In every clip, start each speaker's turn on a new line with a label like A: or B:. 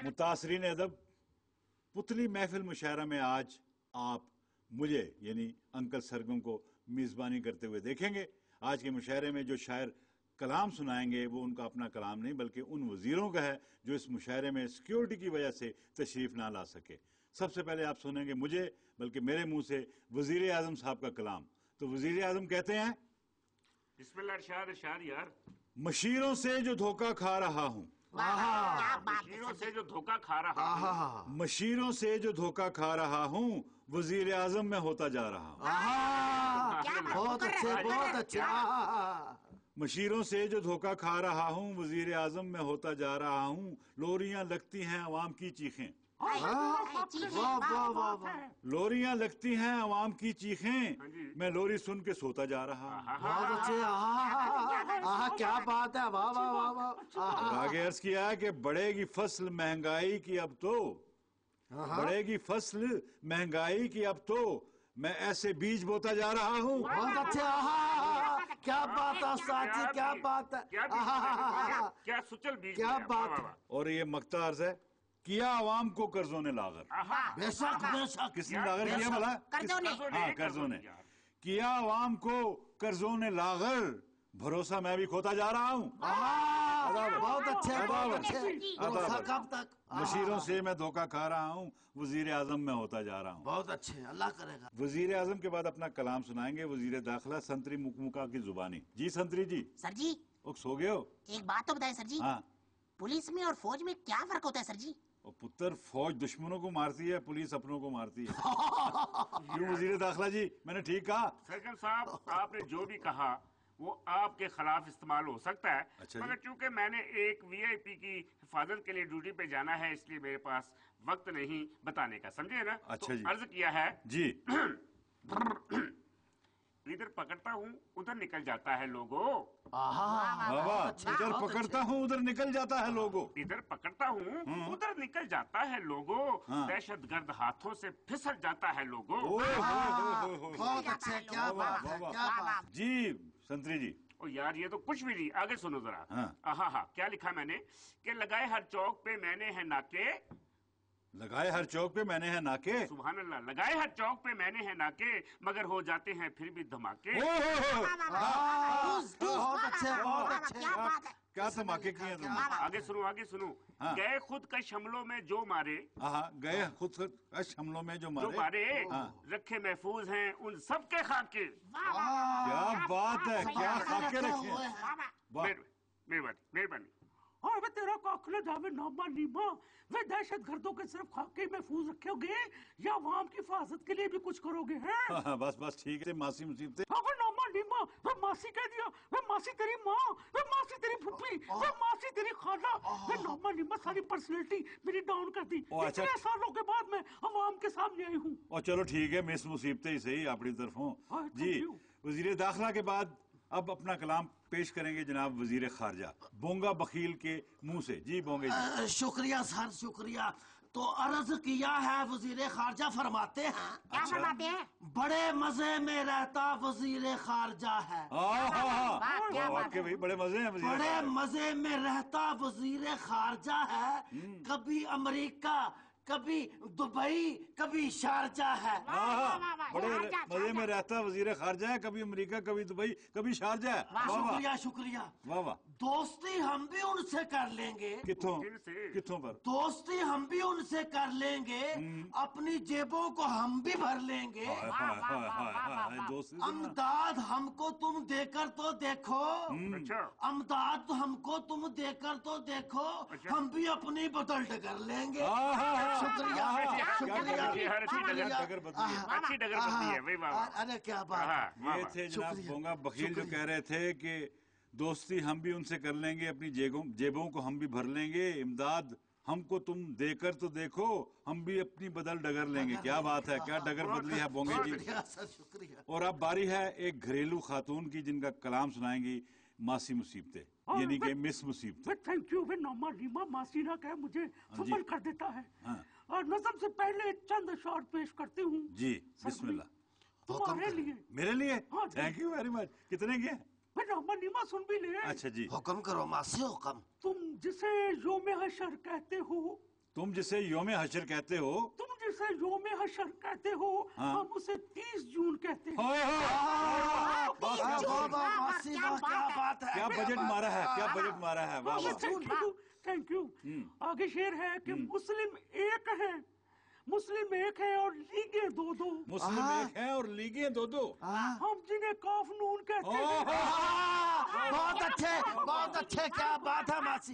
A: मुतासरीन अदब, पुतली महफिल मुशायरा में आज आप मुझे यानी अंकल सरगम को मेज़बानी करते हुए देखेंगे। आज के मुशायरे में जो शायर कलाम सुनाएंगे वो उनका अपना कलाम नहीं बल्कि उन वजीरों का है जो इस मुशायरे में सिक्योरिटी की वजह से तशरीफ ना ला सके। सबसे पहले आप सुनेंगे मुझे बल्कि मेरे मुंह से वजीर आजम साहब का कलाम। तो वजीर आजम कहते हैं,
B: बिस्मिल्लाह इरशाद यार।
A: मशीरों से जो धोखा खा रहा हूँ,
B: मशीरों से जो धोखा खा रहा हूँ,
A: मशीरों से जो धोखा खा रहा हूँ, वजीर आजम में होता जा रहा हूँ।
C: बहुत अच्छे।
A: मशीरों से जो धोखा खा रहा हूँ, वजीर आजम में होता जा रहा हूँ। लोरियां लगती हैं अवाम की चीखें, लोरियां लगती हैं अवाम की चीखें, मैं लोरी सुन के सोता जा रहा हूँ।
C: बहुत अच्छे। क्या बात है, वाह वाह वाह वाह।
A: आगे अर्ज किया कि बढ़ेगी फसल महंगाई की अब तो, बढ़ेगी फसल महंगाई की अब तो, मैं ऐसे बीज बोता जा रहा हूँ।
C: बहुत अच्छे। क्या बात है उस्ताद जी, क्या बात है।
B: क्या सुचल बीज,
C: क्या बात है।
A: और ये मक्ता अर्ज है, किया अवाम को कर्जों ने लागर।
C: बेशक बेशक।
A: किसने लागर किया भला? हाँ, कर्जों ने किया अवाम को कर्जों ने लागर, भरोसा मैं भी खोता जा रहा हूँ।
C: बहुत अच्छे बहुत अच्छे। भरोसा कब तक?
A: मशीरों से मैं धोखा खा रहा हूँ, वजीर आजम में होता जा रहा हूँ।
C: बहुत अच्छे, अल्लाह करेगा।
A: वजीर आजम के बाद अपना कलाम सुनाएंगे वजीर दाखिला संतरी मुकमुका की जुबानी। जी संतरी जी।
D: सर जी,
A: सो गए हो?
D: एक बात तो बताएं सर जी।
A: हाँ।
D: पुलिस में और फौज में क्या फर्क होता है सर जी?
A: और पुत्र, फौज दुश्मनों को मारती है, पुलिस अपनों को मारती है। क्यों वजीर दाखिला जी, मैंने ठीक कहा?
B: सरगम साहब, आपने जो भी कहा वो आपके खिलाफ इस्तेमाल हो सकता है।
A: अच्छा,
B: मगर चूंकि मैंने एक वीआईपी की हिफाजत के लिए ड्यूटी पे जाना है, इसलिए मेरे पास वक्त नहीं बताने का, समझे ना?
A: अच्छा
B: तो
A: जी।
B: अर्ज किया है
A: जी।
B: इधर पकड़ता हूँ उधर निकल जाता है लोगो,
A: बाबा, इधर पकड़ता हूँ उधर निकल जाता है लोगो,
B: इधर पकड़ता हूँ उधर निकल जाता है लोगो, दहशतगर्द हाथों से फिसल जाता है लोगो।
C: बहुत अच्छे, क्या बात है, क्या बात।
A: जी संतरी जी।
B: ओ यार, ये तो कुछ भी नहीं, आगे सुनो जरा।
A: हाँ।
B: हाँ, क्या लिखा मैंने कि लगाए हर चौक पे मैंने है नाके,
A: लगाए हर चौक पे मैंने है नाके।
B: सुभान अल्लाह। लगाए हर चौक पे मैंने है नाके, मगर हो जाते हैं फिर भी धमाके।
C: बहुत अच्छे बहुत अच्छे।
A: क्या धमाके किए तुमने?
B: आगे सुनो।
A: हाँ।
B: गए खुद कश हमलों में जो मारे,
A: गए खुद कश हमलों में जो मारे,
B: रखे महफूज हैं उन सबके खाके।
A: क्या बात है, क्या खाके रखे।
B: मेहरबानी।
E: और वे तेरा काखला जावे नामा नीमा, वे दहशत गर्दों के सिर्फ खाके महफूज रखोगे या अवाम की हिफाजत के लिए भी कुछ करोगे? हैं?
A: बस ठीक है। मासी मुसीबतें,
E: अगर नामा नीमा, वे मासी कह दिया, वे मासी तेरी माँ, वे मासी तेरी फुप्पी, वे मासी तेरी खाला, वे नामा नीमा सारी पर्सनैलिटी मेरी डाउन कर दी। इतने सालों के बाद मैं अवाम के सामने आई हूँ।
A: और चलो ठीक है, मिस मुसीबतें ही सही अपनी तरफों। जी, वजीर दाखिला के बाद अब अपना कलाम पेश करेंगे जनाब वजीर खारजा, बोंगा बखील के मुंह से। जी बोंगे जी।
C: शुक्रिया सर, शुक्रिया। तो अर्ज किया है, वजीर खारजा फरमाते हैं।
D: क्या फरमाते हैं?
C: बड़े मजे में रहता वजीर खारजा है।
A: भाई बड़े मजे हैं।
C: बड़े मजे में रहता वजीर खारजा है, कभी अमेरिका कभी दुबई कभी शारजा है।
A: बड़े मजे में रहता वजीर खारजा है, कभी अमेरिका कभी दुबई कभी शारजा है।
C: शुक्रिया।
A: वाह।
C: दोस्ती हम भी उनसे कर लेंगे।
A: कितों पर?
C: दोस्ती हम भी उनसे कर लेंगे, अपनी जेबों को हम भी भर लेंगे। अमदाद हमको तुम देकर तो देखो, अमदाद हमको तुम देकर तो देखो, हम भी अपनी बदल कर लेंगे। शुक्रिया।
B: अच्छी डगर बदली है।
C: अरे क्या बात।
A: ये थे जनाब बोंगा बखील जो कह रहे थे कि दोस्ती हम भी उनसे कर लेंगे, अपनी जेबों को हम भी भर लेंगे, इमदाद हमको तुम देकर तो देखो, हम भी अपनी बदल डगर लेंगे। क्या बात है, क्या डगर बदली है बोंगे जी।
C: शुक्रिया।
A: और अब बारी है एक घरेलू खातून की जिनका कलाम सुनाएंगी मासी मुसीबतें, यानी कि मिस मुसीबतें।
E: Thank you. वे नामा नीमा मासी ना कहे मुझे फुमल कर देता है। और नज़म से पहले चंद अशआर पेश करती हूँ।
A: जी बिस्मिल्लाह।
E: तुम्हारे लिए।
A: मेरे लिए? Thank you very much. कितने के?
E: नामा नीमा सुन भी ले।
A: अच्छा जी,
C: हुक्म करो मासी, हुक्म।
E: तुम जिसे योम हशर कहते हो,
A: तुम जिसे योम हशर कहते हो,
E: तुम जिसे योम हशर कहते हो,
A: हाँ।
E: हम उसे 30 जून कहते हैं।
C: मासी वाह, क्या बात है।
A: क्या बजट मारा है, क्या बजट मारा है, वाह वाह।
E: Thank you. आगे शेर है कि मुस्लिम एक है, मुस्लिम एक है और लीगें दो दो।
A: मुस्लिम एक है और लीगें दो दो।
E: हम जिन्हें काफ नून कहते हैं।
C: बहुत अच्छे, क्या बात है मासी।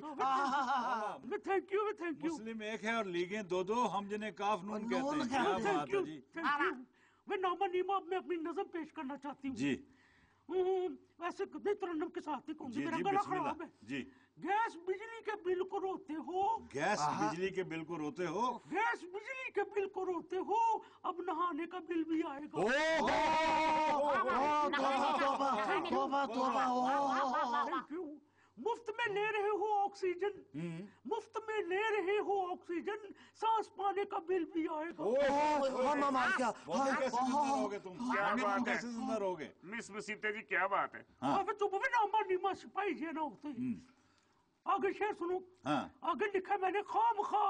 E: Thank you, thank you.
A: मुस्लिम एक है और लीगें दो दो, हम जिन्हें काफ नून कहते हैं।
C: नून
A: क्या
C: कहते
A: बात है जी।
E: Thank you. मैं नामा नीमा में अपनी नज़म पेश करना चाहती हूँ।
A: जी
E: वैसे कितने तरन्नुम के साथ ही कहूँगी,
A: जी
E: मेरा
A: जी,
E: गला
A: बिस्मिल्लाह
E: खराब है।
A: जी।
E: गैस बिजली के बिल को रोते हो,
A: गैस बिजली के बिल को रोते हो।
E: गैस बिजली के बिल को रोते हो, अब नहाने का बिल भी आएगा। Thank you. मुफ्त में ले रहे हो ऑक्सीजन, मुफ्त में ले रहे हो ऑक्सीजन, सांस पाने का बिल भी आएगा।
A: कैसे जिंदा रहोगे तुम?
B: क्या
A: तुम
B: बात है।
A: कैसे जिंदा रहोगे?
B: मिस मुसीबत जी क्या बात है।
A: हाँ।
E: अब चुप भी नामा नीमा सिपाही जे ना होते हैं। आगे शेर सुनो।
A: हाँ।
E: आगे लिखा मैंने, खाम खा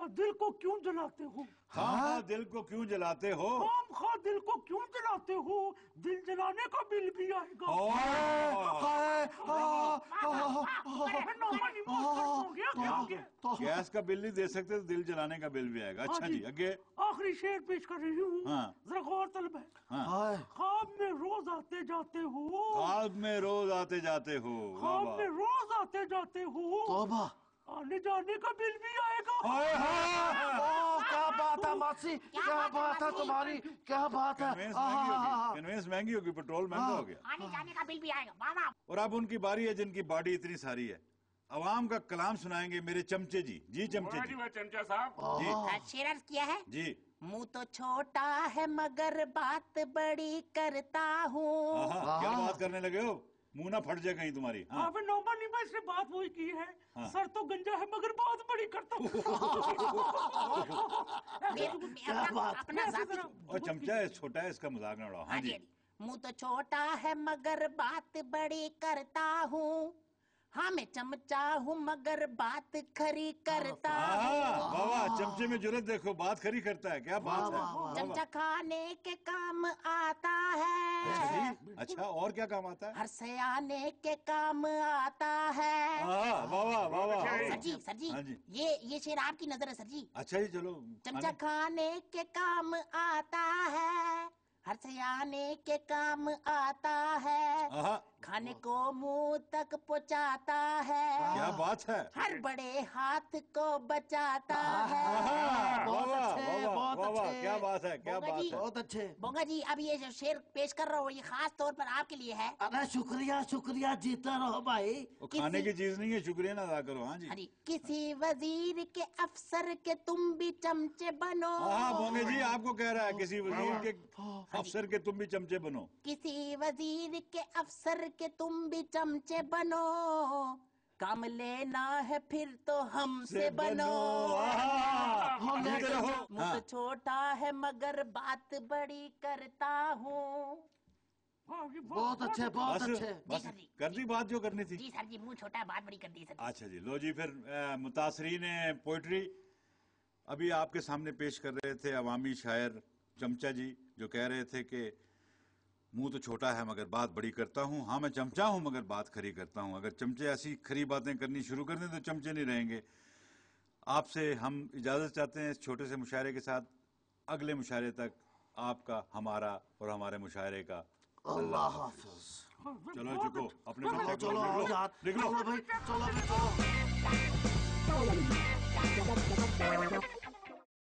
E: दिल को क्यों जलाते हो,
A: हाँ, दिल को क्यों जलाते हो?
E: खाम खा दिल को क्यों जलाते हो, दिल जलाने का बिल भी आएगा। नामा नीमा हो गया, क्या हो गया?
A: गैस का बिल नहीं दे सकते तो दिल जलाने का बिल भी आएगा। अच्छा
E: हाँ
A: जी, आगे।
E: आखिरी शेर पेश कर रही हूँ।
A: हाँ।
E: जरा गौर तलब है। ख्वाब में रोज आते जाते हो,
A: ख्वाब में रोज आते जाते हो। वाह
E: ख्वाब
A: वाह।
E: में रोज आते जाते हो, आने जाने का बिल भी आएगा।
C: क्या बात है मासी, क्या बात है तुम्हारी, क्या बात है।
A: कन्वेंस महंगी होगी, पेट्रोल महंगा हो गया।
D: आने जाने का बिल भी आएगा। वाह वाह।
A: और अब उनकी बारी है जिनकी बॉडी इतनी सारी है। अवाम का कलाम सुनाएंगे मेरे चमचे जी। जी चमचे
B: वाह
A: जी।
B: जी वाह चमचा साहब।
A: जी
D: शेर अर्ज किया है।
A: जी।
D: मुंह तो छोटा है मगर बात बड़ी करता हूँ।
A: क्या बात करने लगे हो? मुंह ना फट जाए कहीं तुम्हारी। हाँ।
E: आपने नॉर्मल नीमा से बात वही की है।
A: हाँ।
E: सर तो गंजा है मगर बात बड़ी करता हूँ।
D: अपना जाती।
A: और चमचा है, छोटा है, इसका मजाक ना उड़ाओ। हाँ जी।
D: मुंह तो छोटा है मगर बात बड़ी करता हूँ, हाँ मैं चमचा हूँ मगर बात खरी करता हूँ।
A: वाह वाह, चमचे में जुर्रत देखो, बात खरी करता है। क्या बात है।
D: चमचा खाने के काम आता है,
A: अच्छा, और क्या काम आता है?
D: हर सयाने के काम आता है।
A: वाह वाह वाह वाह।
D: सर जी
A: हाँ जी।
D: ये शेर आपकी नजर है सर जी।
A: अच्छा जी, चलो।
D: चमचा खाने के काम आता है, हर सयाने के काम आता है, खाने को मुंह तक पहुंचाता है,
A: क्या बात है।
D: हर बड़े हाथ को बचाता है।
C: बहुत अच्छे,
A: क्या बात है, क्या बात है।
C: बहुत अच्छे।
D: बोंगा जी, अब ये जो शेर पेश कर रहा हूँ ये खास तौर पर आपके लिए है।
C: अरे शुक्रिया शुक्रिया, जीते रहो भाई।
A: वो खाने की चीज नहीं है, शुक्रिया ना अदा करो। हाँ जी।
D: हाँ जी। किसी वजीर के अफसर के तुम भी चमचे बनो।
A: हाँ बोंगे जी, आपको कह रहा है किसी वजीर के अफसर के तुम भी चमचे बनो।
D: किसी वजीर के अफसर के तुम भी चमचे बनो, काम लेना है फिर तो हमसे बनो। मुंह तो छोटा है मगर बात बड़ी करता हूँ।
C: बहुत अच्छे, बहुत अच्छे।
A: बस कर दी बात जो करनी थी।
D: जी सर जी, मुंह छोटा बात बड़ी कर दी सर।
A: अच्छा जी, लो जी, फिर मुतासरीन पोइट्री अभी आपके सामने पेश कर रहे थे अवामी शायर चमचा जी, जो कह रहे थे कि मुंह तो छोटा है मगर बात बड़ी करता हूँ। हाँ मैं चमचा हूँ मगर बात खरी करता हूँ। अगर चमचे ऐसी खरी बातें करनी शुरू कर दें तो चमचे नहीं रहेंगे। आपसे हम इजाज़त चाहते हैं इस छोटे से मुशायरे के साथ। अगले मुशायरे तक आपका, हमारा और हमारे मुशायरे का
C: अल्लाह हाफ़िज़।
A: चलो चुको अपने
C: चलो चलो यार,
A: निकलो
C: चलो भाई, चलो।